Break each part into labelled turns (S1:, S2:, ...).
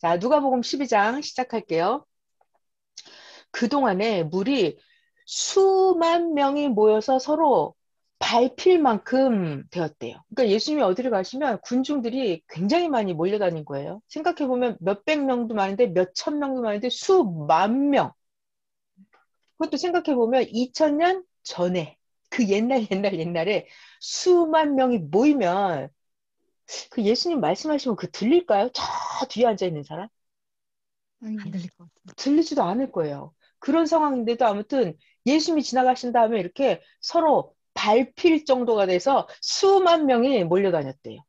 S1: 자, 누가복음 12장 시작할게요. 그동안에 물이 수만 명이 모여서 서로 밟힐 만큼 되었대요. 그러니까 예수님이 어디를 가시면 군중들이 굉장히 많이 몰려다닌 거예요. 생각해보면 몇백 명도 많은데 몇천 명도 많은데 수만 명. 그것도 생각해보면 2000년 전에 그 옛날에 수만 명이 모이면 그 예수님 말씀하시면 그 들릴까요? 저 뒤에 앉아 있는 사람?
S2: 안 들릴 것 같은데.
S1: 들리지도 않을 거예요. 그런 상황인데도 아무튼 예수님이 지나가신 다음에 이렇게 서로 밟힐 정도가 돼서 수만 명이 몰려다녔대요.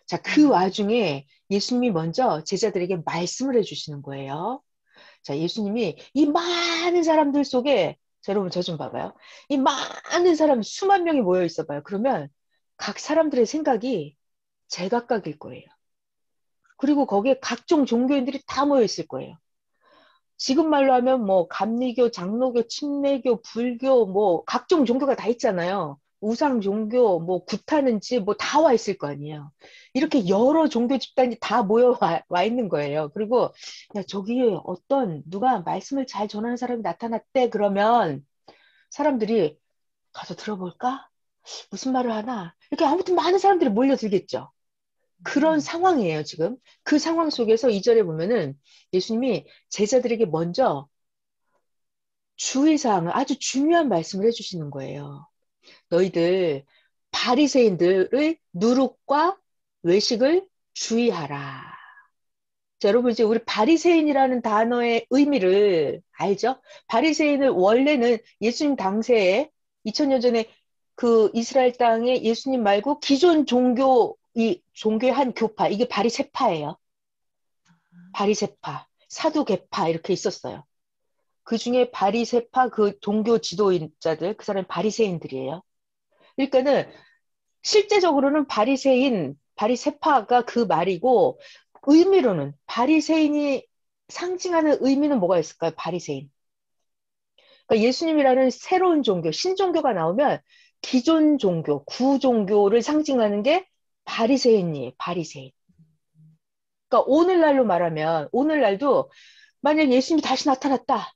S1: 자, 그
S2: 음,
S1: 와중에 예수님이 먼저 제자들에게 말씀을 해주시는 거예요. 자, 예수님이 이 많은 사람들 속에, 자, 여러분 저 좀 봐봐요. 이 많은 사람, 수만 명이 모여 있어 봐요. 그러면 각 사람들의 생각이 제각각일 거예요. 그리고 거기에 각종 종교인들이 다 모여 있을 거예요. 지금 말로 하면 뭐 감리교, 장로교, 침례교, 불교 뭐 각종 종교가 다 있잖아요. 우상 종교, 뭐 구타는지 뭐 다 와 있을 거 아니에요. 이렇게
S2: 그렇죠.
S1: 여러 종교 집단이 다 모여 와 있는 거예요. 그리고 야, 저기 어떤 누가 말씀을 잘 전하는 사람이 나타났대 그러면 사람들이 가서 들어볼까? 무슨 말을 하나? 이렇게 아무튼 많은 사람들이 몰려들겠죠. 그런
S2: 음,
S1: 상황이에요, 지금. 그 상황 속에서 이절에 보면은 예수님이 제자들에게 먼저 주의사항을 아주 중요한 말씀을 해주시는 거예요. 너희들 바리새인들의 누룩과 외식을 주의하라. 자, 여러분 이제 우리 바리새인이라는 단어의 의미를 알죠? 바리새인을 원래는 예수님 당시에 2000년 전에 그 이스라엘 땅에 예수님 말고 기존 종교 이 종교의 한 교파 이게 바리새파예요. 바리새파, 사두개파 이렇게 있었어요. 그 중에 바리새파 그 종교 지도인자들 그 사람이 바리새인들이에요. 그러니까는 실제적으로는 바리새인, 바리새파가 그 말이고 의미로는 바리새인이 상징하는 의미는 뭐가 있을까요? 바리새인. 그러니까 예수님이라는 새로운 종교, 신종교가 나오면 기존 종교, 구종교를 상징하는 게 바리새인이에요. 바리새인. 그러니까 오늘날로 말하면 오늘날도 만약 예수님이 다시 나타났다.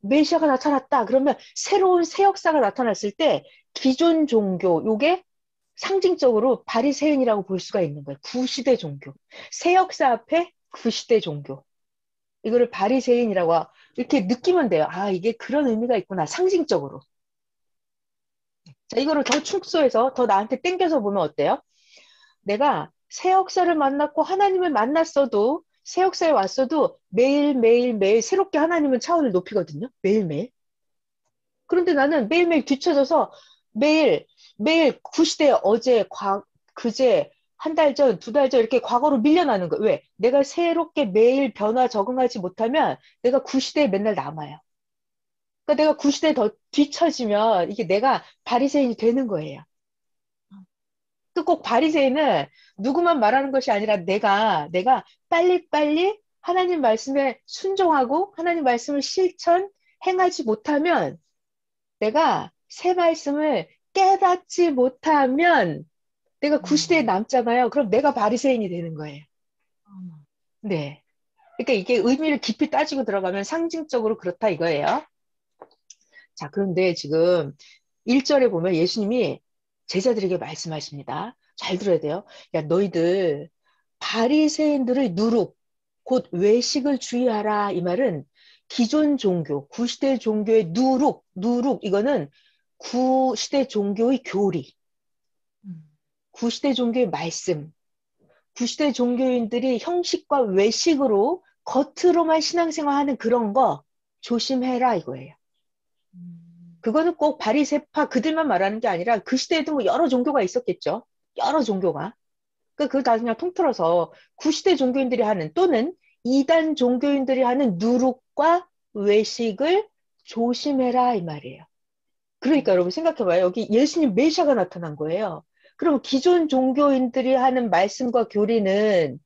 S1: 메시아가 나타났다. 그러면 새로운 새 역사가 나타났을 때 기존 종교, 요게 상징적으로 바리새인이라고 볼 수가 있는 거예요. 구시대 종교. 새 역사 앞에 구시대 종교. 이거를 바리새인이라고 이렇게 느끼면 돼요. 아, 이게 그런 의미가 있구나. 상징적으로. 자, 이거를 더 축소해서 더 나한테 땡겨서 보면 어때요? 내가 새 역사를 만났고 하나님을 만났어도 새 역사에 왔어도 매일 새롭게 하나님은 차원을 높이거든요. 매일매일. 그런데 나는 매일매일 뒤쳐져서 매일 구시대 어제, 그제, 한 달 전, 두 달 전 이렇게 과거로 밀려나는 거예요. 왜? 내가 새롭게 매일 변화 적응하지 못하면 내가 구시대에 맨날 남아요. 그러니까 내가 구시대에 더 뒤처지면 이게 내가 바리새인이 되는 거예요. 그 꼭 바리새인은 누구만 말하는 것이 아니라 내가 빨리빨리 하나님 말씀에 순종하고 하나님 말씀을 행하지 못하면 내가 새 말씀을 깨닫지 못하면 내가 구시대에
S2: 음,
S1: 남잖아요. 그럼 내가 바리새인이 되는 거예요.
S2: 어머.
S1: 네. 그러니까 이게 의미를 깊이 따지고 들어가면 상징적으로 그렇다 이거예요. 자, 그런데 지금 1절에 보면 예수님이 제자들에게 말씀하십니다. 잘 들어야 돼요. 야, 너희들 바리새인들의 누룩, 곧 외식을 주의하라. 이 말은 기존 종교, 구시대 종교의 누룩, 이거는 구시대 종교의 교리,
S2: 음,
S1: 구시대 종교의 말씀, 구시대 종교인들이 형식과 외식으로 겉으로만 신앙생활하는 그런 거 조심해라 이거예요.
S2: 음,
S1: 그거는 꼭 바리새파 그들만 말하는 게 아니라 그 시대에도 뭐 여러 종교가 있었겠죠. 여러 종교가. 그걸 다 그냥 통틀어서 구시대 종교인들이 하는 또는 이단 종교인들이 하는 누룩과 외식을 조심해라 이 말이에요. 그러니까 여러분 생각해봐요. 여기 예수님 메시아가 나타난 거예요. 그럼 기존 종교인들이 하는 말씀과 교리는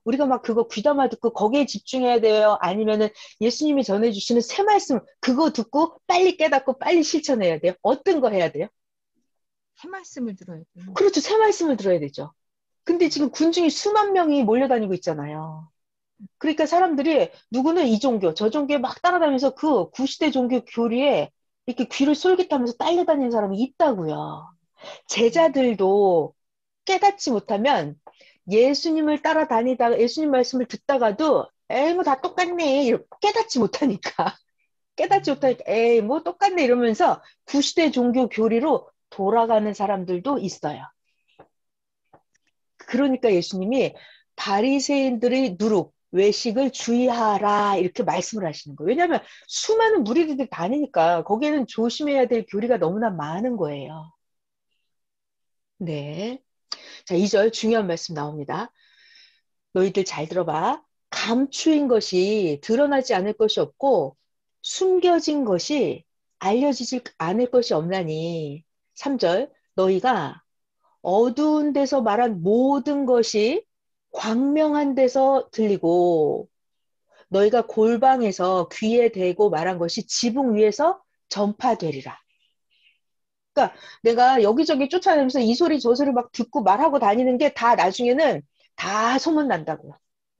S1: 우리가 막 그거 귀담아 듣고 거기에 집중해야 돼요? 아니면은 예수님이 전해주시는 새 말씀 그거 듣고 빨리 깨닫고 빨리 실천해야 돼요? 어떤 거 해야 돼요?
S2: 새 말씀을 들어야 돼요.
S1: 그렇죠. 새 말씀을 들어야 되죠. 근데 지금 군중이 수만 명이 몰려다니고 있잖아요. 그러니까 사람들이 누구는 이 종교, 저 종교에 막 따라다니면서 그 구시대 종교 교리에 이렇게 귀를 솔깃하면서 딸려다니는 사람이 있다고요. 제자들도 깨닫지 못하면 예수님을 따라다니다가 예수님 말씀을 듣다가도 에이 뭐 다 똑같네 이렇게 깨닫지 못하니까 깨닫지 못하니까 에이 뭐 똑같네 이러면서 구시대 종교 교리로 돌아가는 사람들도 있어요. 그러니까 예수님이 바리새인들의 누룩, 외식을 주의하라 이렇게 말씀을 하시는 거예요. 왜냐하면 수많은 무리들이 다니니까 거기에는 조심해야 될 교리가 너무나 많은 거예요. 네. 자, 2절 중요한 말씀 나옵니다. 너희들 잘 들어봐. 감추인 것이 드러나지 않을 것이 없고 숨겨진 것이 알려지지 않을 것이 없나니. 3절 너희가 어두운 데서 말한 모든 것이 광명한 데서 들리고 너희가 골방에서 귀에 대고 말한 것이 지붕 위에서 전파되리라. 그러니까 내가 여기저기 쫓아다니면서 이 소리 저 소리 막 듣고 말하고 다니는 게 다 나중에는 다 소문난다고요.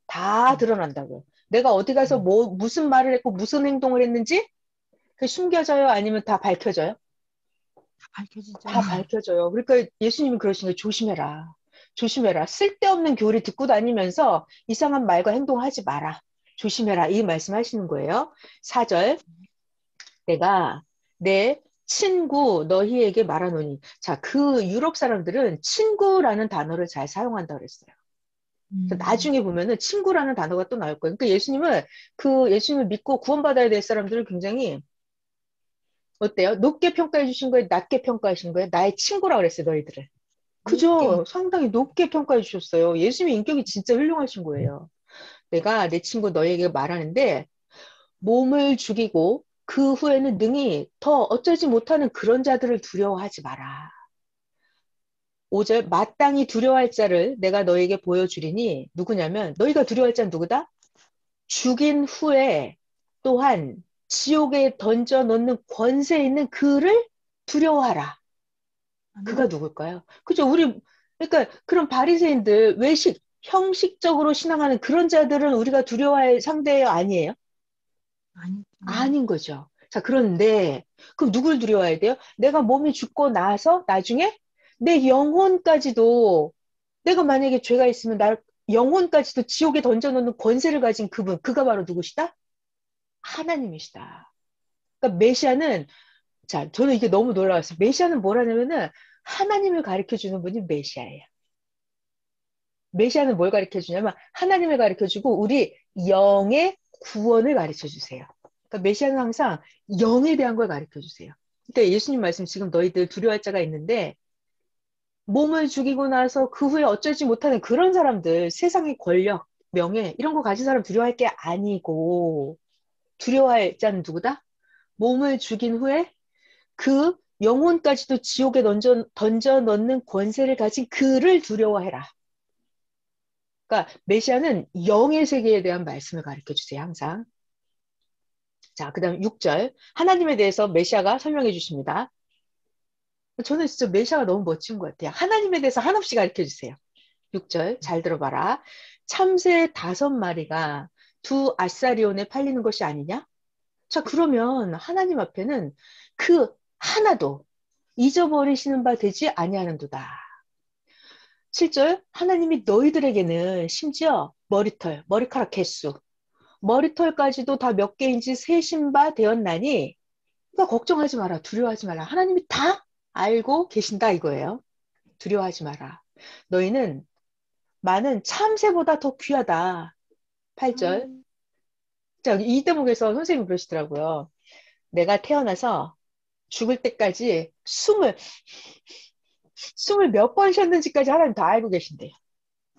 S1: 다 드러난다고요. 내가 어디 가서 뭐 무슨 말을 했고 무슨 행동을 했는지 그게 숨겨져요? 아니면 다 밝혀져요?
S2: 다 밝혀지죠.
S1: 다 밝혀져요. 그러니까 예수님이 그러시는 거예요. 조심해라. 조심해라. 쓸데없는 교리 듣고 다니면서 이상한 말과 행동하지 마라. 조심해라. 이 말씀 하시는 거예요. 4절. 내가 내 친구 너희에게 말하노니. 자, 그 유럽 사람들은 친구라는 단어를 잘 사용한다고 그랬어요. 나중에 보면은 친구라는 단어가 또 나올 거예요. 그러니까 예수님은 그 예수님을 믿고 구원받아야 될 사람들을 굉장히 어때요? 높게 평가해 주신 거예요? 낮게 평가하신 거예요? 나의 친구라고 그랬어요, 너희들을.
S2: 높게.
S1: 그죠? 상당히 높게 평가해 주셨어요. 예수님의 인격이 진짜 훌륭하신 거예요. 내가 내 친구 너희에게 말하는데 몸을 죽이고 그 후에는 능히 더 어쩌지 못하는 그런 자들을 두려워하지 마라. 5절 마땅히 두려워할 자를 내가 너에게 보여주리니 누구냐면 너희가 두려워할 자는 누구다? 죽인 후에 또한 지옥에 던져 넣는 권세 있는 그를 두려워하라. 그가
S2: 아멘.
S1: 누굴까요? 그죠? 우리 그러니까 그런 바리새인들 외식 형식적으로 신앙하는 그런 자들은 우리가 두려워할 상대예요, 아니에요?
S2: 아니죠.
S1: 아닌 거죠. 자, 그런데 그럼 누굴 두려워해야 돼요? 내가 몸이 죽고 나서 나중에 내 영혼까지도 내가 만약에 죄가 있으면 날 영혼까지도 지옥에 던져놓는 권세를 가진 그분, 그가 바로 누구시다? 하나님이시다. 그러니까 메시아는 자, 저는 이게 너무 놀라웠어요. 메시아는 뭐라냐면은 하나님을 가르쳐 주는 분이 메시아예요. 메시아는 뭘 가르쳐 주냐면 하나님을 가르쳐 주고 우리 영의 구원을 가르쳐 주세요. 그러니까 메시아는 항상 영에 대한 걸 가르쳐 주세요. 그러니까 예수님 말씀 지금 너희들 두려워할 자가 있는데 몸을 죽이고 나서 그 후에 어쩌지 못하는 그런 사람들, 세상의 권력, 명예 이런 거 가진 사람 두려워할 게 아니고 두려워할 자는 누구다? 몸을 죽인 후에 그 영혼까지도 지옥에 던져 넣는 권세를 가진 그를 두려워해라. 그러니까 메시아는 영의 세계에 대한 말씀을 가르쳐 주세요, 항상. 자, 그다음 6절. 하나님에 대해서 메시아가 설명해 주십니다. 저는 진짜 메시아가 너무 멋진 것 같아요. 하나님에 대해서 한없이 가르쳐 주세요. 6절 잘 들어봐라. 참새 5마리가 두 아사리온에 팔리는 것이 아니냐? 자, 그러면 하나님 앞에는 그 하나도 잊어버리시는 바 되지 아니하는도다. 7절 하나님이 너희들에게는 심지어 머리털, 머리카락 개수, 머리털까지도 다 몇 개인지 세신 바 되었나니 그러니까 걱정하지 마라. 두려워하지 마라. 하나님이 다 알고 계신다 이거예요. 두려워하지 마라. 너희는 많은 참새보다 더 귀하다. 8절.
S2: 아멘.
S1: 자, 이 대목에서 선생님이 그러시더라고요. 내가 태어나서 죽을 때까지 숨을 몇 번 쉬었는지까지 하나님 다 알고 계신대요.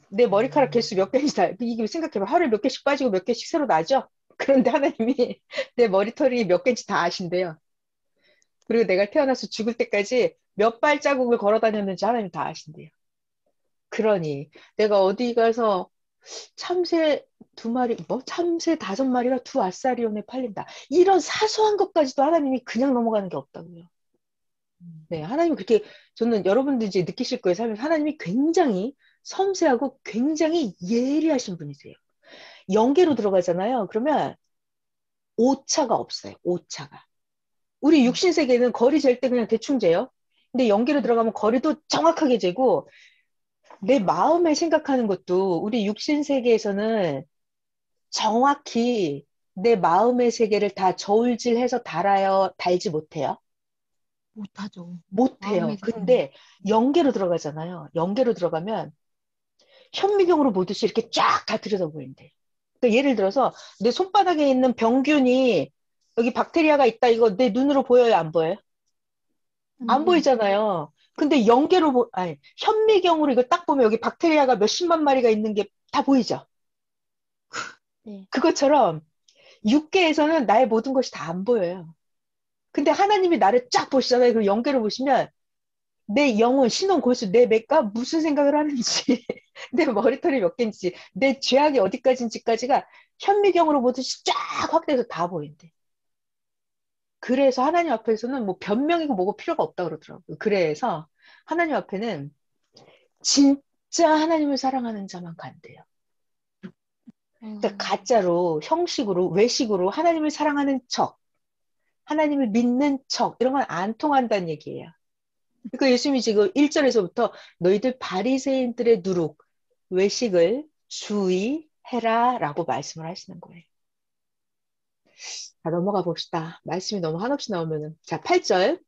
S1: 내 머리카락 개수 몇 개인지 다, 이게 생각해봐. 하루에 몇 개씩 빠지고 몇 개씩 새로 나죠? 그런데 하나님이 내 머리털이 몇 개인지 다 아신대요. 그리고 내가 태어나서 죽을 때까지 몇 발자국을 걸어 다녔는지 하나님 다 아신대요. 그러니 내가 어디 가서 참새 2마리, 뭐 참새 5마리가 두 아사리온에 팔린다. 이런 사소한 것까지도 하나님이 그냥 넘어가는 게 없다고요. 네, 하나님 그렇게 저는 여러분들 이제 느끼실 거예요. 살면서 하나님이 굉장히 섬세하고 굉장히 예리하신 분이세요. 영계로 들어가잖아요. 그러면 오차가 없어요. 오차가. 우리 육신 세계는 거리 잴 때 그냥 대충 재요. 근데 영계로 들어가면 거리도 정확하게 재고 내 마음에 생각하는 것도 우리 육신 세계에서는 정확히 내 마음의 세계를 다 저울질해서 달지 못해요.
S2: 못하죠.
S1: 못해요.
S2: 마음의 세계는.
S1: 근데 영계로 들어가잖아요. 영계로 들어가면 현미경으로 보듯이 이렇게 쫙 다 들여다보인대. 그러니까 예를 들어서 내 손바닥에 있는 병균이 여기 박테리아가 있다 이거 내 눈으로 보여요? 안 보여요?
S2: 안
S1: 안
S2: 보이죠.
S1: 보이잖아요. 근데 아니, 현미경으로 이거 딱 보면 여기 박테리아가 몇십만 마리가 있는 게 다 보이죠?
S2: 네.
S1: 그것처럼 육계에서는 나의 모든 것이 다 안 보여요. 근데 하나님이 나를 쫙 보시잖아요. 그 영계로 보시면 내 영혼, 신혼, 골수, 내 맥가 무슨 생각을 하는지, 내 머리털이 몇 개인지, 내 죄악이 어디까지인지까지가 현미경으로 보듯이 쫙 확대해서 다 보인대. 그래서 하나님 앞에서는 뭐 변명이고 뭐고 필요가 없다 그러더라고요. 그래서 하나님 앞에는 진짜 하나님을 사랑하는 자만 간대요. 그러니까 가짜로, 형식으로, 외식으로 하나님을 사랑하는 척, 하나님을 믿는 척, 이런 건 안 통한다는 얘기예요. 그러니까 예수님이 지금 1절에서부터 너희들 바리새인들의 누룩, 외식을 주의해라 라고 말씀을 하시는 거예요. 자, 넘어가 봅시다. 말씀이 너무 한없이 나오면은. 자, 8절.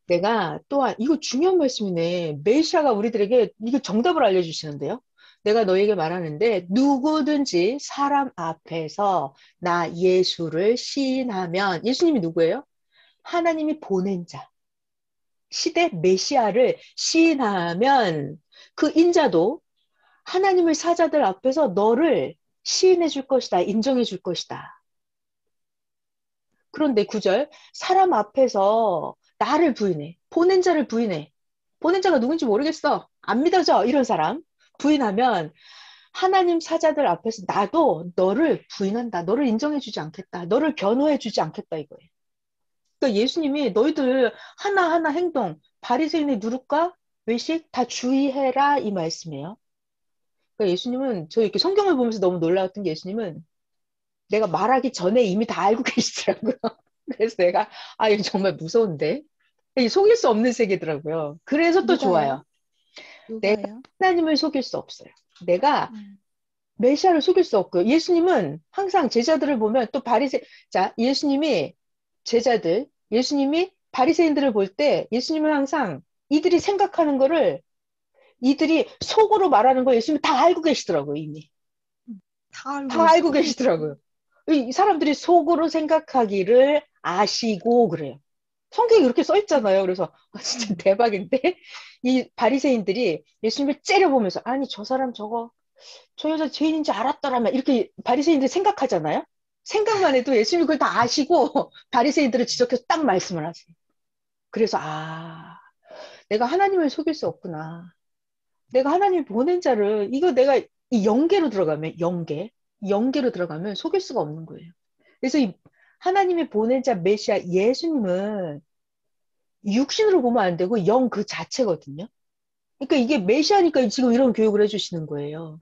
S1: 내가 또한, 이거 중요한 말씀이네. 메시아가 우리들에게 이거 정답을 알려주시는데요. 내가 너에게 말하는데 누구든지 사람 앞에서 나 예수를 시인하면 예수님이 누구예요? 하나님이 보낸 자. 시대 메시아를 시인하면 그 인자도 하나님의 사자들 앞에서 너를 시인해 줄 것이다. 인정해 줄 것이다. 그런데 9절 사람 앞에서 나를 부인해. 보낸 자를 부인해. 보낸 자가 누군지 모르겠어. 안 믿어져. 이런 사람 부인하면 하나님 사자들 앞에서 나도 너를 부인한다. 너를 인정해 주지 않겠다. 너를 변호해 주지 않겠다 이거예요. 그러니까 예수님이 너희들 하나하나 행동, 바리새인의 누룩과 외식 다 주의해라 이 말씀이에요. 그러니까 예수님은 저 이렇게 성경을 보면서 너무 놀라웠던 게 예수님은 내가 말하기 전에 이미 다 알고 계시더라고요. 그래서 내가 아 이거 정말 무서운데 이게 속일 수 없는 세계더라고요. 그래서 또
S2: 누가요?
S1: 좋아요. 내가
S2: 누가요?
S1: 하나님을 속일 수 없어요. 내가
S2: 음.
S1: 메시아를 속일 수 없고요. 예수님은 항상 제자들을 보면 또 자 예수님이 제자들 예수님이 바리새인들을 볼 때 예수님은 항상 이들이 생각하는 거를 이들이 속으로 말하는 거 예수님이 다 알고 계시더라고요 이미
S2: 다 알고
S1: 다 알고
S2: 계시죠?
S1: 계시더라고요. 이 사람들이 속으로 생각하기를 아시고 그래요. 성경에 그렇게 써 있잖아요. 그래서 아, 진짜
S2: 음.
S1: 대박인데 이 바리새인들이 예수님을 째려보면서 아니 저 사람 저 여자 죄인인지 알았더라면 이렇게 바리새인들이 생각하잖아요. 생각만 해도 예수님이 그걸 다 아시고 바리새인들을 지적해서 딱 말씀을 하세요. 그래서 아 내가 하나님을 속일 수 없구나. 내가 하나님이 보낸 자를 이거 내가 이 영계로 들어가면 영계로 들어가면 속일 수가 없는 거예요. 그래서 이 하나님이 보낸 자 메시아 예수님은 육신으로 보면 안 되고 영 그 자체거든요. 그러니까 이게 메시아니까 지금 이런 교육을 해주시는 거예요.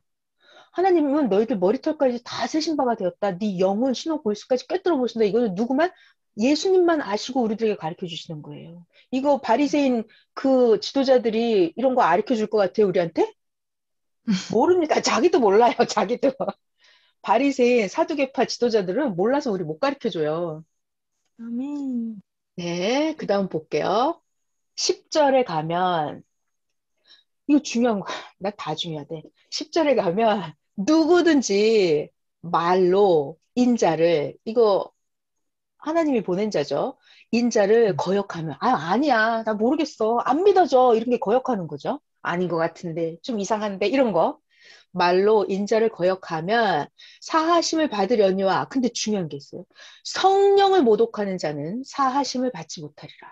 S1: 하나님은 너희들 머리털까지 다 세신 바가 되었다. 네 영혼, 신호, 골수까지 꿰뚫어 보신다. 이거는 누구만? 예수님만 아시고 우리들에게 가르쳐 주시는 거예요. 이거 바리새인 그 지도자들이 이런 거 가르쳐 줄 것 같아요, 우리한테? 모릅니다. 자기도 몰라요, 자기도. 바리새인 사두개파 지도자들은 몰라서 우리 못 가르쳐 줘요.
S2: 아멘.
S1: 네, 그 다음 볼게요. 10절에 가면 이거 중요한 거야. 나 다 중요하대. 10절에 가면 누구든지 말로 인자를 이거 하나님이 보낸 자죠. 인자를 거역하면 아니야. 나 모르겠어. 안 믿어져. 이런 게 거역하는 거죠. 아닌 것 같은데 좀 이상한데 이런 거. 말로 인자를 거역하면 사하심을 받으려니와 근데 중요한 게 있어요. 성령을 모독하는 자는 사하심을 받지 못하리라.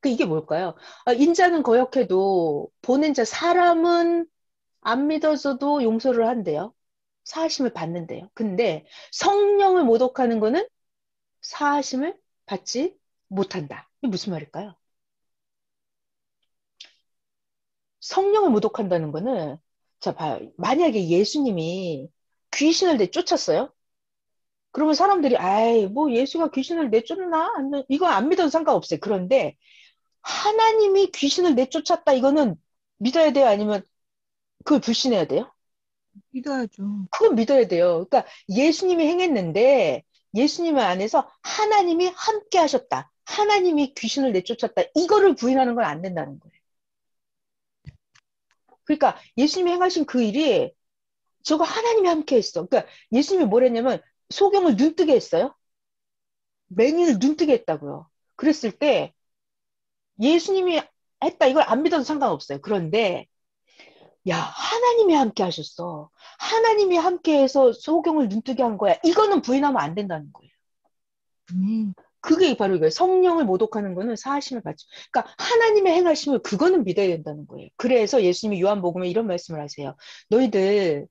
S1: 그 이게 뭘까요? 인자는 거역해도 보낸 자 사람은 안 믿어져도 용서를 한대요. 사하심을 받는데요. 근데 성령을 모독하는 거는 사하심을 받지 못한다. 이게 무슨 말일까요? 성령을 모독한다는 거는 자, 봐요. 만약에 예수님이 귀신을 내쫓았어요? 그러면 사람들이, 아이, 뭐 예수가 귀신을 내쫓나? 이거 안 믿어도 상관없어요. 그런데 하나님이 귀신을 내쫓았다. 이거는 믿어야 돼요? 아니면 그걸 불신해야 돼요?
S2: 믿어야죠.
S1: 그건 믿어야 돼요. 그러니까 예수님이 행했는데 예수님 안에서 하나님이 함께 하셨다. 하나님이 귀신을 내쫓았다. 이거를 부인하는 건 안 된다는 거예요. 그러니까 예수님이 행하신 그 일이 저거 하나님이 함께 했어. 그러니까 예수님이 뭘 했냐면 소경을 눈뜨게 했어요. 맹인을 눈뜨게 했다고요. 그랬을 때 예수님이 했다. 이걸 안 믿어도 상관없어요. 그런데 야, 하나님이 함께 하셨어. 하나님이 함께 해서 소경을 눈뜨게 한 거야. 이거는 부인하면 안 된다는 거예요.
S2: 아멘.
S1: 그게 바로 이거예요. 성령을 모독하는 거는 사하심을 받죠. 그러니까 하나님의 행하심을 그거는 믿어야 된다는 거예요. 그래서 예수님이 요한복음에 이런 말씀을 하세요. 너희들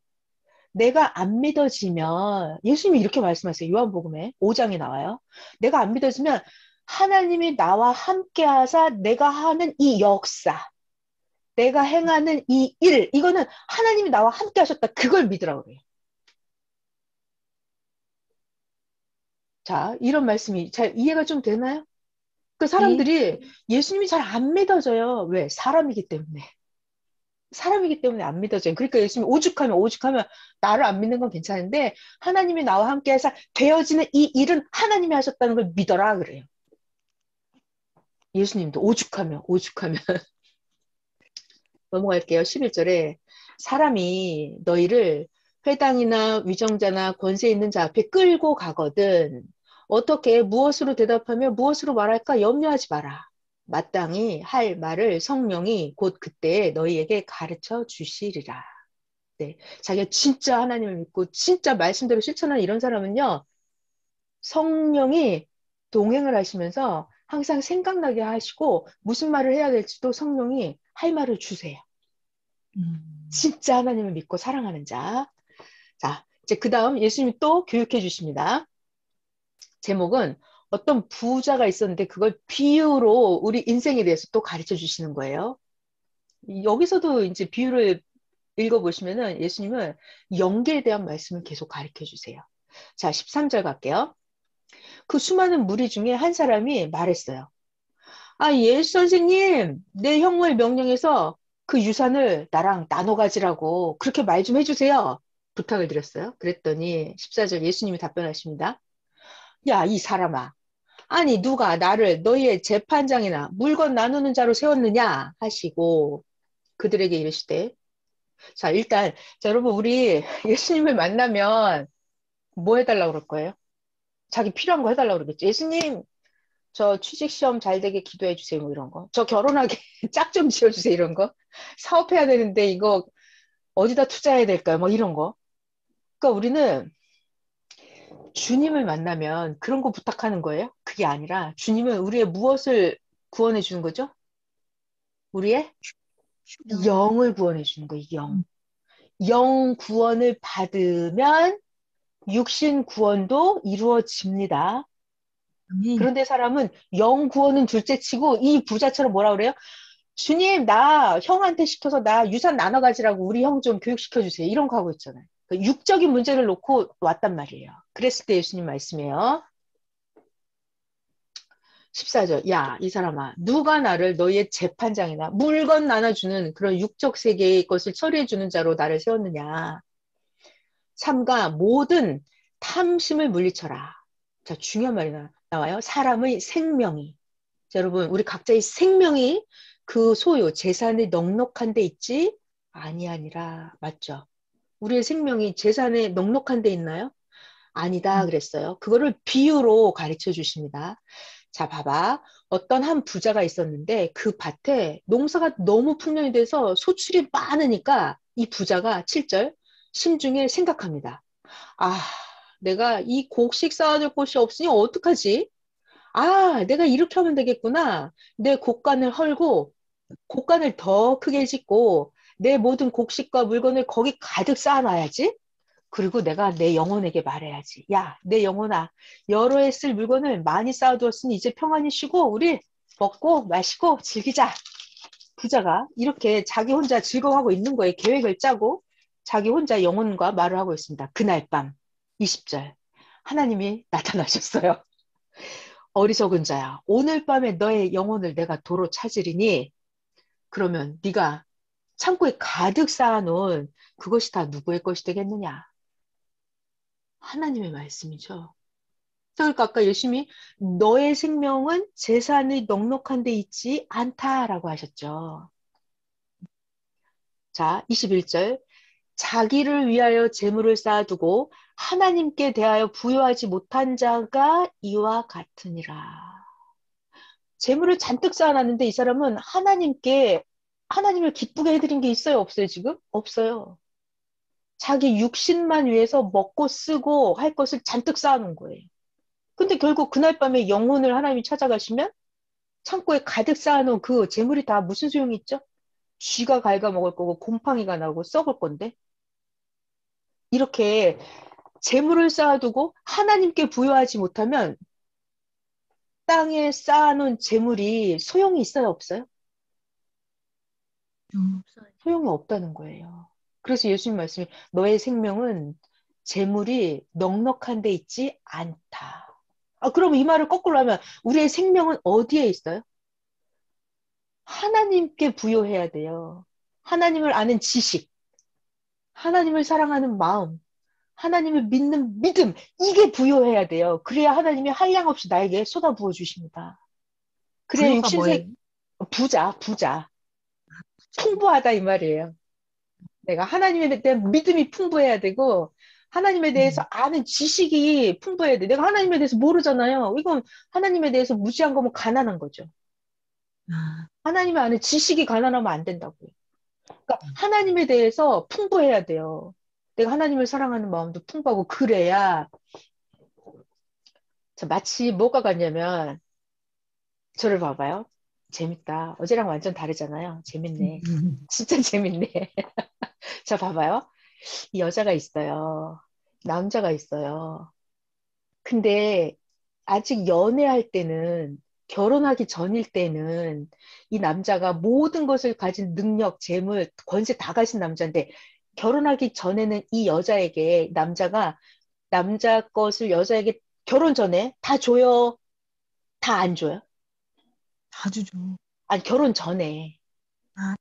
S1: 내가 안 믿어지면 예수님이 이렇게 말씀하세요. 요한복음에 5장에 나와요. 내가 안 믿어지면 하나님이 나와 함께 하사 내가 하는 이 역사, 내가 행하는 이 일, 이거는 하나님이 나와 함께 하셨다. 그걸 믿으라고 그래요. 자, 이런 말씀이 잘 이해가 좀 되나요? 그
S2: 네.
S1: 사람들이 예수님이 잘 안 믿어져요. 왜? 사람이기 때문에. 사람이기 때문에 안 믿어져요. 그러니까 예수님이 오죽하면 나를 안 믿는 건 괜찮은데 하나님이 나와 함께 해서 되어지는 이 일은 하나님이 하셨다는 걸 믿어라 그래요. 예수님도 오죽하면 넘어갈게요. 11절에 사람이 너희를 회당이나 위정자나 권세 있는 자 앞에 끌고 가거든 어떻게 무엇으로 대답하며 무엇으로 말할까 염려하지 마라. 마땅히 할 말을 성령이 곧 그때 너희에게 가르쳐 주시리라. 네. 자기가 진짜 하나님을 믿고 진짜 말씀대로 실천하는 이런 사람은요. 성령이 동행을 하시면서 항상 생각나게 하시고 무슨 말을 해야 될지도 성령이 할 말을 주세요. 진짜 하나님을 믿고 사랑하는 자. 자, 이제 그 다음 예수님이 또 교육해 주십니다. 제목은 어떤 부자가 있었는데 그걸 비유로 우리 인생에 대해서 또 가르쳐 주시는 거예요. 여기서도 이제 비유를 읽어보시면은 예수님은 연계에 대한 말씀을 계속 가르쳐 주세요. 자, 13절 갈게요. 그 수많은 무리 중에 한 사람이 말했어요. 아, 예수 선생님, 내 형을 명령해서 그 유산을 나랑 나눠 가지라고 그렇게 말 좀 해주세요. 부탁을 드렸어요. 그랬더니 14절 예수님이 답변하십니다. 야, 이 사람아. 아니, 누가 나를 너희의 재판장이나 물건 나누는 자로 세웠느냐 하시고 그들에게 이르시되 자, 일단 자, 여러분 우리 예수님을 만나면 뭐 해달라고 그럴 거예요? 자기 필요한 거 해달라고 그러겠죠. 예수님, 저 취직시험 잘 되게 기도해 주세요. 뭐 이런 거. 저 결혼하게 짝 좀 지어주세요. 이런 거. 사업해야 되는데 이거 어디다 투자해야 될까요? 뭐 이런 거. 그러니까 우리는 주님을 만나면 그런 거 부탁하는 거예요. 그게 아니라 주님은 우리의 무엇을 구원해 주는 거죠? 우리의
S2: 영.
S1: 영을 구원해 주는 거예요. 영. 영 구원을 받으면 육신 구원도 이루어집니다.
S2: 아멘.
S1: 그런데 사람은 영 구원은 둘째치고 이 부자처럼 뭐라 그래요? 주님, 나 형한테 시켜서 나 유산 나눠 가지라고 우리 형 좀 교육시켜 주세요. 이런 거 하고 있잖아요. 그러니까 육적인 문제를 놓고 왔단 말이에요. 그랬을 때 예수님 말씀이에요. 14절. 야, 이 사람아, 누가 나를 너희의 재판장이나 물건 나눠주는 그런 육적 세계의 것을 처리해 주는 자로 나를 세웠느냐. 삼가 모든 탐심을 물리쳐라. 자, 중요한 말이 나와요. 사람의 생명이. 자, 여러분, 우리 각자의 생명이 그 소유, 재산이 넉넉한 데 있지 아니라 맞죠? 우리의 생명이 재산에 넉넉한 데 있나요? 아니다 그랬어요. 그거를 비유로 가르쳐 주십니다. 자, 봐봐. 어떤 한 부자가 있었는데 그 밭에 농사가 너무 풍년이 돼서 소출이 많으니까 이 부자가 7절 심중에 생각합니다. 아, 내가 이 곡식 쌓아줄 곳이 없으니 어떡하지? 아, 내가 이렇게 하면 되겠구나. 내 곡간을 헐고 곡간을 더 크게 짓고 내 모든 곡식과 물건을 거기 가득 쌓아놔야지. 그리고 내가 내 영혼에게 말해야지. 야, 내 영혼아, 여러 해 쓸 물건을 많이 쌓아두었으니 이제 평안히 쉬고 우리 먹고 마시고 즐기자. 부자가 이렇게 자기 혼자 즐거워하고 있는 거에 계획을 짜고 자기 혼자 영혼과 말을 하고 있습니다. 그날 밤 20절 하나님이 나타나셨어요. 어리석은 자야 오늘 밤에 너의 영혼을 내가 도로 찾으리니 그러면 네가 창고에 가득 쌓아놓은 그것이 다 누구의 것이 되겠느냐? 하나님의 말씀이죠. 그러니까 아까 예수님이 너의 생명은 재산이 넉넉한 데 있지 않다라고 하셨죠. 자, 21절. 자기를 위하여 재물을 쌓아두고 하나님께 대하여 부여하지 못한 자가 이와 같으니라. 재물을 잔뜩 쌓아놨는데 이 사람은 하나님을 기쁘게 해드린 게 있어요? 없어요, 지금? 없어요. 자기 육신만 위해서 먹고 쓰고 할 것을 잔뜩 쌓아놓은 거예요. 근데 결국 그날 밤에 영혼을 하나님이 찾아가시면 창고에 가득 쌓아놓은 그 재물이 다 무슨 소용이 있죠? 쥐가 갉아먹을 거고 곰팡이가 나고 썩을 건데 이렇게 재물을 쌓아두고 하나님께 부여하지 못하면 땅에 쌓아놓은 재물이 소용이 있어요, 없어요?
S2: 없어요.
S1: 소용이 없다는 거예요. 그래서 예수님 말씀이 너의 생명은 재물이 넉넉한 데 있지 않다. 그럼 이 말을 거꾸로 하면 우리의 생명은 어디에 있어요? 하나님께 부여해야 돼요. 하나님을 아는 지식, 하나님을 사랑하는 마음, 하나님을 믿는 믿음, 이게 부여해야 돼요. 그래야 하나님이 한량없이 나에게 쏟아부어 주십니다. 그래야
S2: 부여가 뭐예요?
S1: 육신생 부자, 풍부하다 이 말이에요. 내가 하나님에 대한 믿음이 풍부해야 되고 하나님에 대해서 아는 지식이 풍부해야 돼. 내가 하나님에 대해서 모르잖아요. 이건 하나님에 대해서 무지한 거면 가난한 거죠.
S2: 아,
S1: 하나님을 아는 지식이 가난하면 안 된다고요. 그러니까 하나님에 대해서 풍부해야 돼요. 내가 하나님을 사랑하는 마음도 풍부하고 그래야 자, 마치 뭐가 같냐면 저를 봐봐요. 재밌다. 어제랑 완전 다르잖아요. 재밌네. 진짜 재밌네. 자, 봐봐요. 이 여자가 있어요. 남자가 있어요. 근데 아직 연애할 때는 결혼하기 전일 때는 이 남자가 모든 것을 가진 능력, 재물, 권세 다 가진 남자인데 결혼하기 전에는 이 여자에게 남자 것을 여자에게 결혼 전에 다 줘요? 다 안 줘요?
S2: 다 주죠.
S1: 아니, 결혼 전에.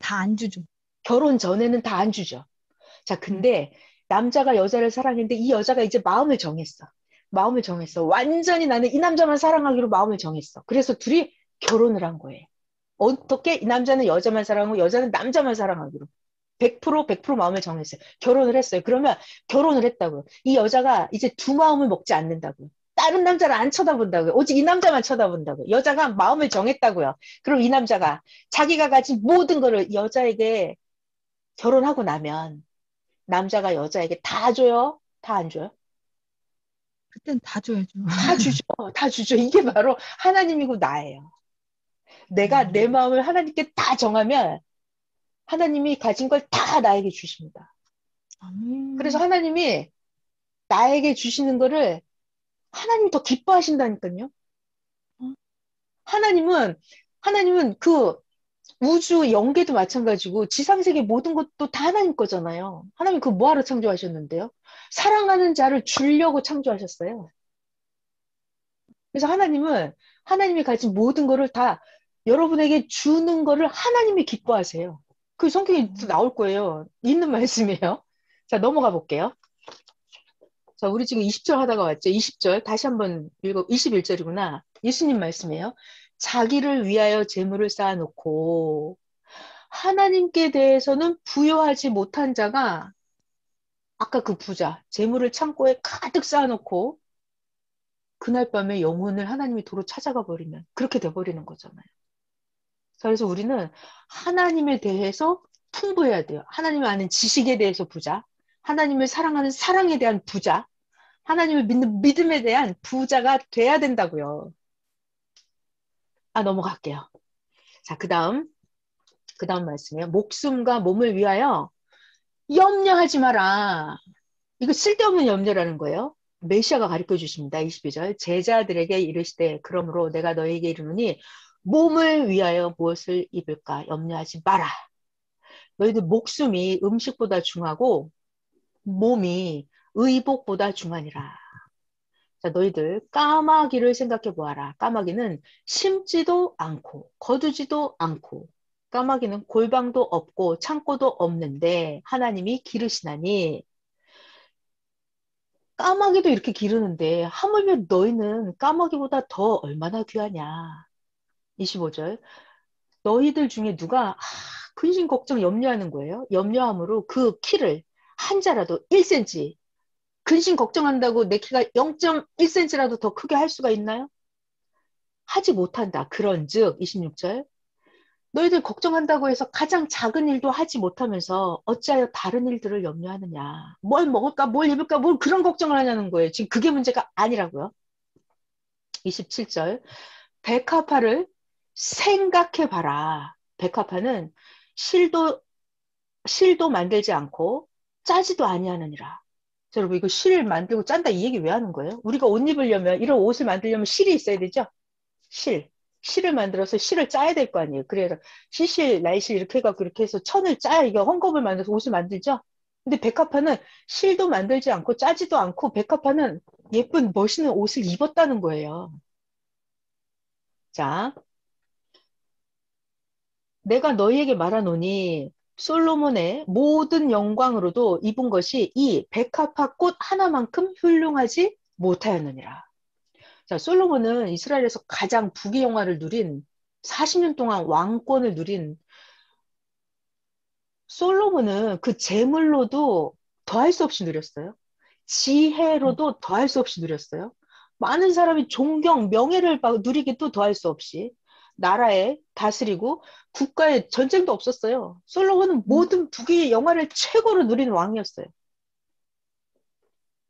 S2: 다 안 주죠.
S1: 결혼 전에는 다 안 주죠. 자, 근데 남자가 여자를 사랑했는데 이 여자가 이제 마음을 정했어. 마음을 정했어. 완전히 나는 이 남자만 사랑하기로 마음을 정했어. 그래서 둘이 결혼을 한 거예요. 어떻게 이 남자는 여자만 사랑하고 여자는 남자만 사랑하기로. 100% 마음을 정했어요. 결혼을 했어요. 그러면 결혼을 했다고요. 이 여자가 이제 두 마음을 먹지 않는다고요. 다른 남자를 안 쳐다본다고요. 오직 이 남자만 쳐다본다고요. 여자가 마음을 정했다고요. 그럼 이 남자가 자기가 가진 모든 거를 여자에게 결혼하고 나면 남자가 여자에게 다 줘요? 다 안 줘요?
S2: 그땐 다 줘야죠.
S1: 다 주죠. 다 주죠. 이게 바로 하나님이고 나예요. 내가 내 마음을 하나님께 다 정하면 하나님이 가진 걸 다 나에게 주십니다. 그래서 하나님이 나에게 주시는 거를 하나님이 더 기뻐하신다니까요. 하나님은 그 우주 영계도 마찬가지고 지상세계 모든 것도 다 하나님 거잖아요. 하나님 그 뭐하러 창조하셨는데요? 사랑하는 자를 주려고 창조하셨어요. 그래서 하나님이 가진 모든 거를 다 여러분에게 주는 거를 하나님이 기뻐하세요. 그 성경에 또 나올 거예요. 있는 말씀이에요. 자, 넘어가 볼게요. 자, 우리 지금 20절 하다가 왔죠. 20절 다시 한번 읽어. 21절이구나. 예수님 말씀이에요. 자기를 위하여 재물을 쌓아놓고 하나님께 대해서는 부여하지 못한 자가 아까 그 부자, 재물을 창고에 가득 쌓아놓고 그날 밤에 영혼을 하나님이 도로 찾아가 버리면 그렇게 돼버리는 거잖아요. 그래서 우리는 하나님에 대해서 풍부해야 돼요. 하나님을 아는 지식에 대해서 부자, 하나님을 사랑하는 사랑에 대한 부자, 하나님을 믿는 믿음에 대한 부자가 돼야 된다고요. 넘어갈게요. 자, 그 다음 말씀이에요. 목숨과 몸을 위하여 염려하지 마라. 이거 쓸데없는 염려라는 거예요. 메시아가 가르쳐 주십니다. 22절. 제자들에게 이르시되 그러므로 내가 너에게 이르노니 몸을 위하여 무엇을 입을까 염려하지 마라. 너희들 목숨이 음식보다 중하고 몸이 의복보다 중하니라. 자, 너희들 까마귀를 생각해 보아라. 까마귀는 심지도 않고 거두지도 않고 까마귀는 골방도 없고 창고도 없는데 하나님이 기르시나니 까마귀도 이렇게 기르는데 하물며 너희는 까마귀보다 더 얼마나 귀하냐. 25절 너희들 중에 누가 근심 걱정 염려하는 거예요. 염려함으로 그 키를 한 자라도 1cm 근심 걱정한다고 내 키가 0.1cm라도 더 크게 할 수가 있나요? 하지 못한다. 그런즉 26절 너희들 걱정한다고 해서 가장 작은 일도 하지 못하면서 어찌하여 다른 일들을 염려하느냐. 뭘 먹을까 뭘 입을까 뭘 그런 걱정을 하냐는 거예요. 지금 그게 문제가 아니라고요. 27절 백합화를 생각해봐라. 백합화는 실도 만들지 않고 짜지도 아니하느니라. 자, 여러분 이거 실 만들고 짠다 이 얘기 왜 하는 거예요? 우리가 옷 입으려면 이런 옷을 만들려면 실이 있어야 되죠? 실. 실을 만들어서 실을 짜야 될 거 아니에요. 그래서 시실, 날실 이렇게 해갖고 이렇게 해서 천을 짜야 이게 헝겊을 만들어서 옷을 만들죠? 근데 백합화는 실도 만들지 않고 짜지도 않고 백합화는 예쁜 멋있는 옷을 입었다는 거예요. 자, 내가 너희에게 말하노니 솔로몬의 모든 영광으로도 입은 것이 이 백합화 꽃 하나만큼 훌륭하지 못하였느니라. 자, 솔로몬은 이스라엘에서 가장 부귀영화를 누린 40년 동안 왕권을 누린 솔로몬은 그 재물로도 더할 수 없이 누렸어요. 지혜로도 더할 수 없이 누렸어요. 많은 사람이 존경, 명예를 누리기도 더할 수 없이 나라에 다스리고 국가에 전쟁도 없었어요. 솔로몬은 모든 부귀 영화를 최고로 누린 왕이었어요.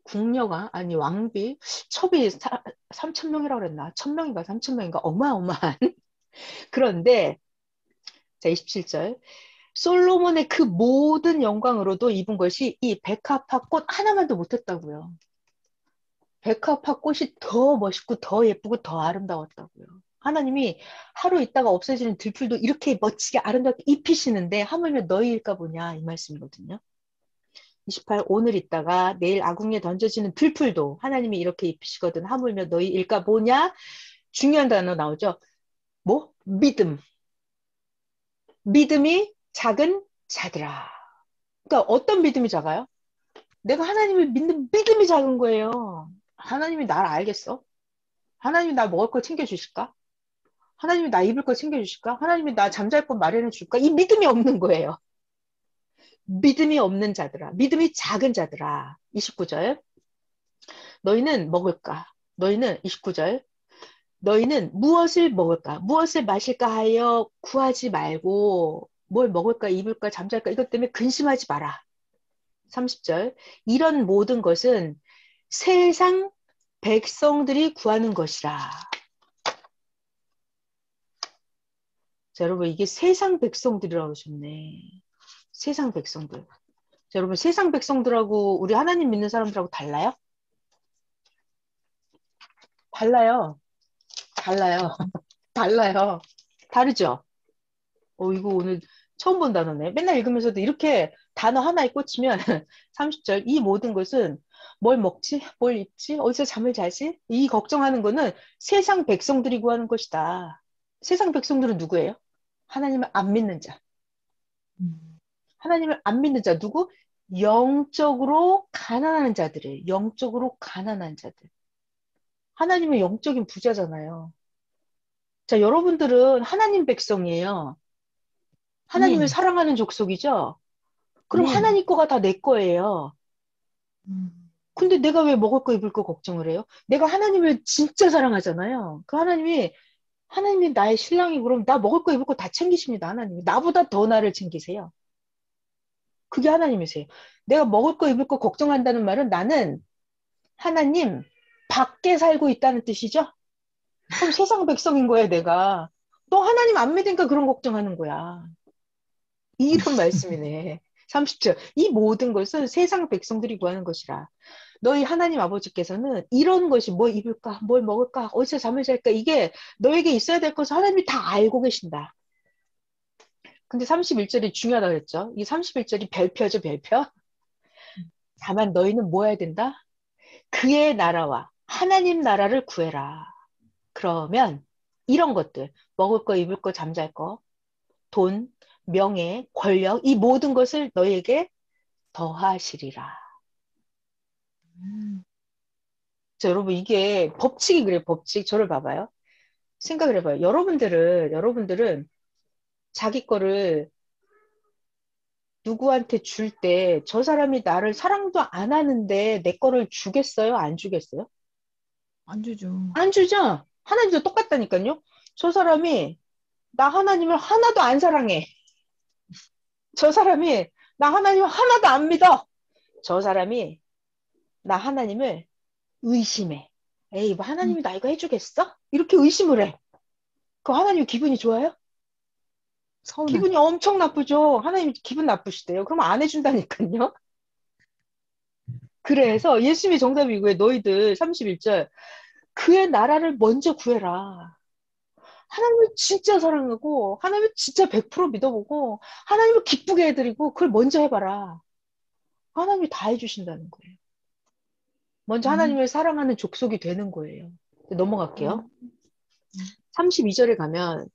S1: 궁녀가 아니 왕비 첩이 3천 명이라고 그랬나? 1,000명인가 3천 명인가 어마어마한 그런데 자 27절 솔로몬의 그 모든 영광으로도 입은 것이 이 백합화 꽃 하나만도 못했다고요. 백합화 꽃이 더 멋있고 더 예쁘고 더 아름다웠다고요. 하나님이 하루 있다가 없어지는 들풀도 이렇게 멋지게 아름답게 입히시는데 하물며 너희일까 보냐 이 말씀이거든요. 28 오늘 있다가 내일 아궁이에 던져지는 들풀도 하나님이 이렇게 입히시거든 하물며 너희일까 보냐 중요한 단어 나오죠. 뭐? 믿음. 믿음이 작은 자들아. 그러니까 어떤 믿음이 작아요? 내가 하나님을 믿는 믿음이 작은 거예요. 하나님이 나를 알겠어? 하나님이 나 먹을 거 챙겨주실까? 하나님이 나 입을 거 챙겨주실까? 하나님이 나 잠잘 곳 마련해 줄까? 이 믿음이 없는 거예요. 믿음이 없는 자들아. 믿음이 작은 자들아. 29절. 너희는 먹을까? 너희는 29절. 너희는 무엇을 먹을까? 무엇을 마실까 하여 구하지 말고 뭘 먹을까, 입을까, 잠잘까 이것 때문에 근심하지 마라. 30절. 이런 모든 것은 세상 백성들이 구하는 것이라. 자, 여러분 이게 세상 백성들이라고 하셨네. 세상 백성들. 자, 여러분 세상 백성들하고 우리 하나님 믿는 사람들하고 달라요? 달라요. 달라요. 달라요. 다르죠? 이거 오늘 처음 본 단어네. 맨날 읽으면서도 이렇게 단어 하나에 꽂히면 30절 이 모든 것은 뭘 먹지? 뭘 입지? 어디서 잠을 자지? 이 걱정하는 거는 세상 백성들이 구하는 것이다. 세상 백성들은 누구예요? 하나님을 안 믿는 자. 하나님을 안 믿는 자. 누구? 영적으로 가난한 자들이에요. 영적으로 가난한 자들. 하나님은 영적인 부자잖아요. 자, 여러분들은 하나님 백성이에요. 하나님을
S2: 아멘.
S1: 사랑하는 족속이죠? 그럼
S2: 아멘.
S1: 하나님 거가 다 내 거예요. 근데 내가 왜 먹을 거 입을 거 걱정을 해요? 내가 하나님을 진짜 사랑하잖아요. 그 하나님이 나의 신랑이고 그럼 나 먹을 거 입을 거 다 챙기십니다. 하나님이. 나보다 더 나를 챙기세요. 그게 하나님이세요. 내가 먹을 거 입을 거 걱정한다는 말은 나는 하나님 밖에 살고 있다는 뜻이죠? 그럼 세상 백성인 거야, 내가. 너 하나님 안 믿으니까 그런 걱정하는 거야. 이런 말씀이네. 30절. 이 모든 것은 세상 백성들이 구하는 것이라. 너희 하나님 아버지께서는 이런 것이 뭐 입을까, 뭘 먹을까, 어디서 잠을 잘까, 이게 너에게 있어야 될 것을 하나님이 다 알고 계신다. 근데 31절이 중요하다 그랬죠. 이 31절이 별표죠, 별표. 다만 너희는 뭐 해야 된다? 그의 나라와 하나님 나라를 구해라. 그러면 이런 것들, 먹을 거, 입을 거, 잠잘 거, 돈, 명예, 권력, 이 모든 것을 너희에게 더하시리라.
S2: 음,
S1: 자, 여러분, 이게 법칙이 그래요, 법칙. 저를 봐봐요. 생각을 해봐요. 여러분들은 자기 거를 누구한테 줄 때 저 사람이 나를 사랑도 안 하는데 내 거를 주겠어요? 안 주겠어요?
S2: 안 주죠.
S1: 안 주죠? 하나님도 똑같다니까요. 저 사람이 나 하나님을 하나도 안 사랑해. 저 사람이 나 하나님을 하나도 안 믿어. 저 사람이 나 하나님을 의심해. 에이, 뭐
S2: 음,
S1: 하나님이 나 이거 해주겠어? 이렇게 의심을 해. 그 하나님 기분이 좋아요?
S2: 서운하죠.
S1: 기분이 엄청 나쁘죠. 하나님 기분 나쁘시대요. 그럼 안 해준다니까요. 그래서 예수님이 정답이고요. 너희들 31절 그의 나라를 먼저 구해라. 하나님을 진짜 사랑하고 하나님을 진짜 100% 믿어보고 하나님을 기쁘게 해드리고 그걸 먼저 해봐라. 하나님이 다 해주신다는 거예요. 먼저
S2: 음,
S1: 하나님을 사랑하는 족속이 되는 거예요. 넘어갈게요.
S2: 음, 음.
S1: 32절에 가면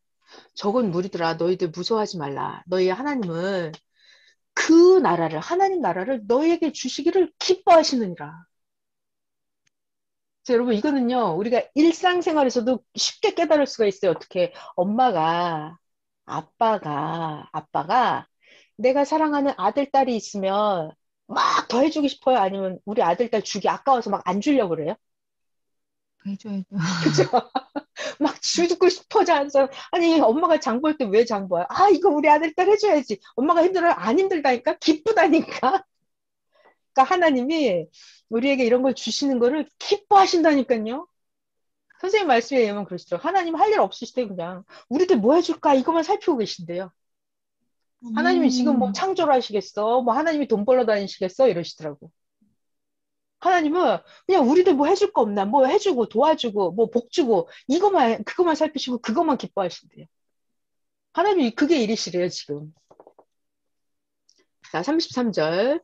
S1: 적은 무리들아 너희들 무서워하지 말라. 너희 하나님은 그 나라를 하나님 나라를 너희에게 주시기를 기뻐하시느니라. 자, 여러분 이거는요 우리가 일상생활에서도 쉽게 깨달을 수가 있어요. 어떻게 엄마가 아빠가 내가 사랑하는 아들 딸이 있으면 막 더 해주고 싶어요? 아니면 우리 아들 딸 주기 아까워서 막 안 주려고 그래요?
S2: 해줘야죠.
S1: 그죠? 막 주고 싶어져 않아서 아니 엄마가 장 볼 때 왜 장 봐요? 아 이거 우리 아들 딸 해줘야지. 엄마가 힘들어요? 안 힘들다니까? 기쁘다니까? 그러니까 하나님이 우리에게 이런 걸 주시는 거를 기뻐하신다니까요. 선생님 말씀에 의하면 그러시더라고요. 하나님 할 일 없으시대 그냥. 우리들 뭐 해줄까 이것만 살피고 계신대요. 하나님이 지금 뭐
S2: 아멘.
S1: 창조를 하시겠어? 뭐 하나님이 돈 벌러 다니시겠어? 이러시더라고. 하나님은 그냥 우리들 뭐 해줄 거 없나? 뭐 해주고 도와주고 뭐 복 주고 이것만 그것만 살피시고 그것만 기뻐하신대요. 하나님이 그게 일이시래요 지금. 자 33절.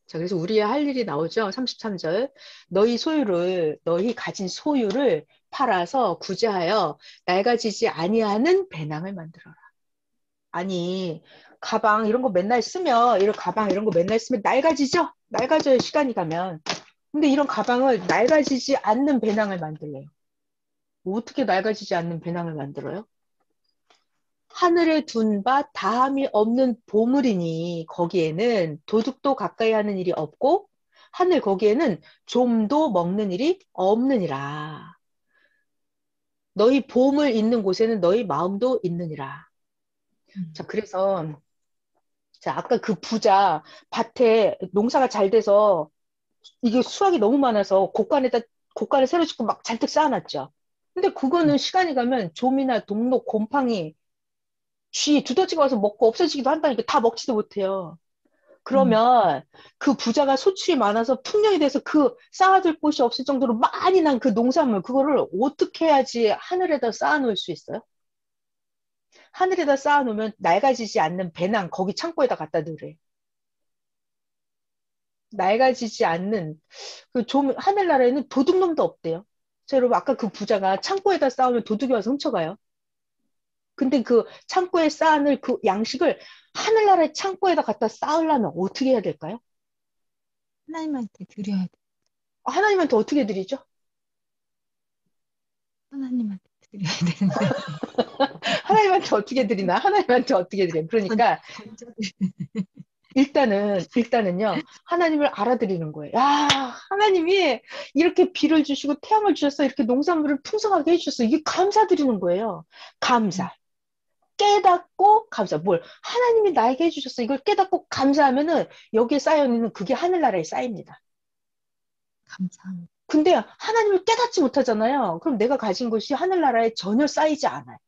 S1: 자 그래서 우리의 할 일이 나오죠. 33절. 너희 가진 소유를 팔아서 구제하여 낡아지지 아니하는 배낭을 만들어라. 아니 가방 이런 거 맨날 쓰면 이런 가방 이런 거 맨날 쓰면 낡아지죠? 낡아져요 시간이 가면. 근데 이런 가방을 낡아지지 않는 배낭을 만들래요. 어떻게 낡아지지 않는 배낭을 만들어요? 하늘에 둔 바 다함이 없는 보물이니 거기에는 도둑도 가까이 하는 일이 없고 하늘 거기에는 좀도 먹는 일이 없느니라. 너희 보물 있는 곳에는 너희 마음도 있느니라. 자,
S2: 음,
S1: 그래서 자, 아까 그 부자 밭에 농사가 잘 돼서 이게 수확이 너무 많아서 곡간을 새로 짓고 막 잔뜩 쌓아놨죠. 근데
S2: 네.
S1: 그거는 시간이 가면 좀이나 동록, 곰팡이, 쥐, 두더지가 와서 먹고 없어지기도 한다니까 다 먹지도 못해요.
S2: 음,
S1: 그러면 그 부자가 소출이 많아서 풍년이 돼서 그 쌓아둘 곳이 없을 정도로 많이 난 그 농산물, 그거를 어떻게 해야지 하늘에다 쌓아놓을 수 있어요? 하늘에다 쌓아놓으면 낡아지지 않는 배낭, 거기 창고에다 갖다 놓으래. 낡아지지 않는 그 좀 하늘나라에는 도둑놈도 없대요. 자, 여러분 아까 그 부자가 창고에다 쌓으면 도둑이 와서 훔쳐가요. 근데 그 창고에 쌓아놓을 그 양식을 하늘나라의 창고에다 갖다 쌓으려면 어떻게 해야 될까요?
S2: 하나님한테 드려야 돼.
S1: 하나님한테 어떻게 드리죠?
S2: 하나님한테 드려야 되는데.
S1: 하나님한테 어떻게 드리나? 하나님한테 어떻게 드려?
S2: 건,
S1: 그러니까
S2: 건져들.
S1: 일단은요, 하나님을 알아드리는 거예요. 야, 하나님이 이렇게 비를 주시고 태양을 주셔서 이렇게 농산물을 풍성하게 해주셔서 이게 감사드리는 거예요.
S2: 음,
S1: 감사. 깨닫고 감사. 뭘? 하나님이 나에게 해주셔서 이걸 깨닫고 감사하면은 여기에 쌓여있는 그게 하늘나라에 쌓입니다.
S2: 감사합니다.
S1: 근데 하나님을 깨닫지 못하잖아요. 그럼 내가 가진 것이 하늘나라에 전혀 쌓이지 않아요.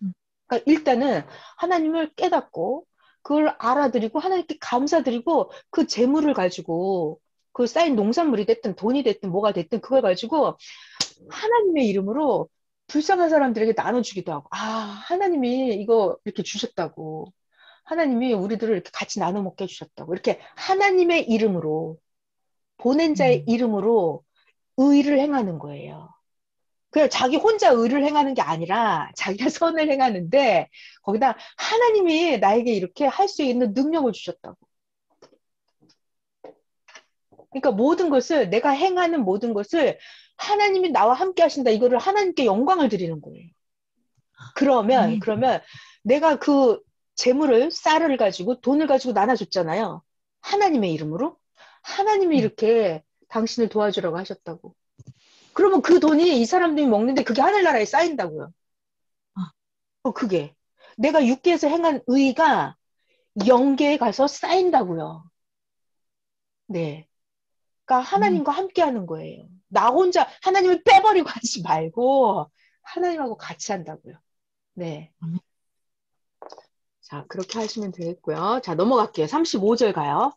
S2: 음,
S1: 그러니까 일단은 하나님을 깨닫고 그걸 알아들이고 하나님께 감사드리고 그 재물을 가지고 그 쌓인 농산물이 됐든 돈이 됐든 뭐가 됐든 그걸 가지고 하나님의 이름으로 불쌍한 사람들에게 나눠주기도 하고, 아, 하나님이 이거 이렇게 주셨다고. 하나님이 우리들을 이렇게 같이 나눠 먹게 해주셨다고. 이렇게 하나님의 이름으로, 보낸 자의 이름으로 의를 행하는 거예요. 그냥 자기 혼자 의를 행하는 게 아니라 자기가 선을 행하는데 거기다 하나님이 나에게 이렇게 할 수 있는 능력을 주셨다고. 그러니까 모든 것을 내가 행하는 모든 것을 하나님이 나와 함께 하신다. 이거를 하나님께 영광을 드리는 거예요. 그러면
S2: 아멘.
S1: 그러면 내가 그 재물을 쌀을 가지고 돈을 가지고 나눠줬잖아요. 하나님의 이름으로. 하나님이
S2: 네.
S1: 이렇게 당신을 도와주라고 하셨다고. 그러면 그 돈이 이 사람들이 먹는데 그게 하늘나라에 쌓인다고요.
S2: 아,
S1: 그게. 내가 육계에서 행한 의가 영계에 가서 쌓인다고요. 네. 그러니까
S2: 아멘.
S1: 하나님과 함께 하는 거예요. 나 혼자 하나님을 빼버리고 하지 말고 하나님하고 같이 한다고요. 네.
S2: 아멘.
S1: 자, 그렇게 하시면 되겠고요. 자, 넘어갈게요. 35절 가요.